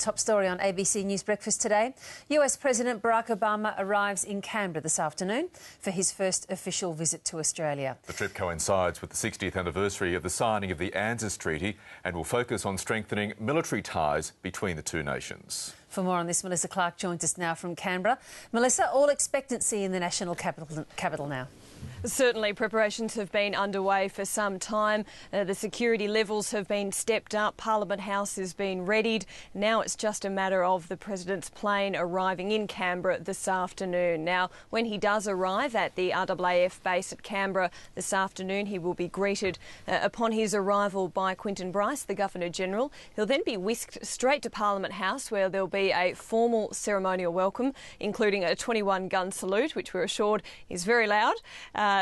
Top story on ABC News Breakfast today. US President Barack Obama arrives in Canberra this afternoon for his first official visit to Australia. The trip coincides with the 60th anniversary of the signing of the ANZUS Treaty and will focus on strengthening military ties between the two nations. For more on this, Melissa Clark joins us now from Canberra. Melissa, all expectancy in the national capital now. Certainly, preparations have been underway for some time. The security levels have been stepped up. Parliament House has been readied. Now it's just a matter of the President's plane arriving in Canberra this afternoon. Now, when he does arrive at the RAAF base at Canberra this afternoon, he will be greeted upon his arrival by Quinton Bryce, the Governor-General. He'll then be whisked straight to Parliament House, where there'll be a formal ceremonial welcome, including a 21-gun salute, which we're assured is very loud.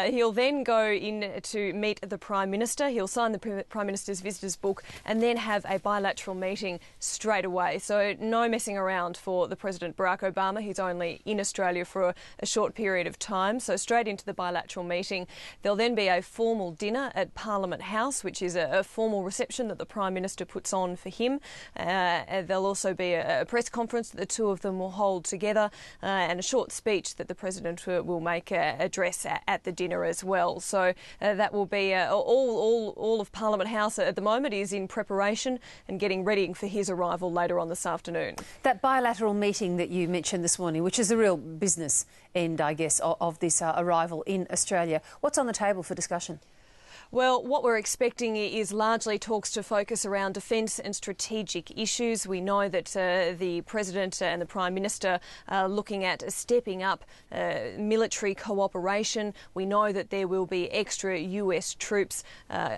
He'll then go in to meet the Prime Minister. He'll sign the Prime Minister's visitors book and then have a bilateral meeting straight away. So no messing around for the President Barack Obama. He's only in Australia for a short period of time. So straight into the bilateral meeting. There'll then be a formal dinner at Parliament House, which is a formal reception that the Prime Minister puts on for him. There'll also be a press conference that the two of them will hold together and a short speech that the President will make address at the dinner as well. So that will be all of Parliament House at the moment is in preparation and getting ready for his arrival later on this afternoon. That bilateral meeting that you mentioned this morning, which is the real business end, I guess, of this arrival in Australia, what's on the table for discussion? Well, what we're expecting is largely talks to focus around defence and strategic issues. We know that the President and the Prime Minister are looking at stepping up military cooperation. We know that there will be extra US troops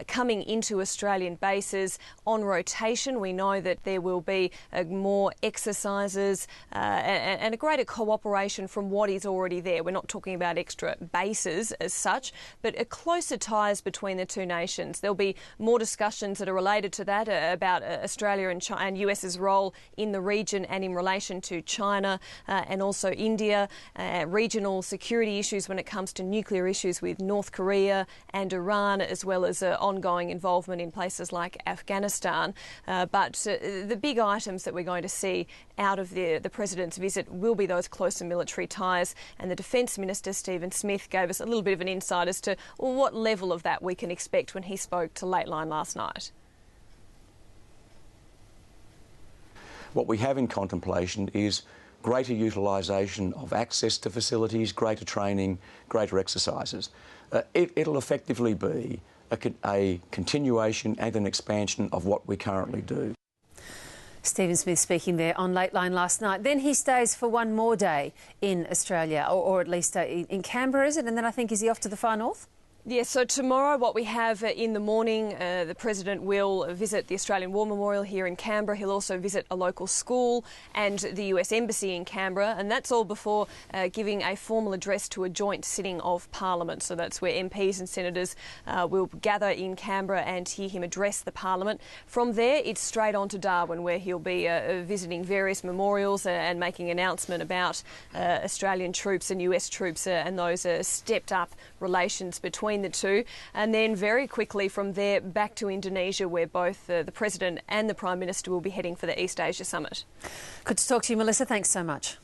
coming into Australian bases on rotation. We know that there will be more exercises and a greater cooperation from what is already there. We're not talking about extra bases as such, but closer ties between the two nations. There'll be more discussions that are related to that about Australia and US's role in the region and in relation to China and also India, regional security issues when it comes to nuclear issues with North Korea and Iran, as well as ongoing involvement in places like Afghanistan. But the big items that we're going to see out of the President's visit will be those closer military ties, and the Defence Minister Stephen Smith gave us a little bit of an insight as to what level of that we can expect when he spoke to Lateline last night. What we have in contemplation is greater utilisation of access to facilities, greater training, greater exercises. It'll effectively be a continuation and an expansion of what we currently do. Stephen Smith speaking there on Lateline last night. Then he stays for one more day in Australia, or at least in Canberra, is it? And then I think, is he off to the far north? Yes, so tomorrow what we have in the morning, the President will visit the Australian War Memorial here in Canberra. He'll also visit a local school and the US Embassy in Canberra, and that's all before giving a formal address to a joint sitting of Parliament. So that's where MPs and senators will gather in Canberra and hear him address the Parliament. From there, it's straight on to Darwin, where he'll be visiting various memorials and making an announcement about Australian troops and US troops and those stepped up relations between the two, and then very quickly from there back to Indonesia, where both the President and the Prime Minister will be heading for the East Asia Summit. Good to talk to you, Melissa. Thanks so much.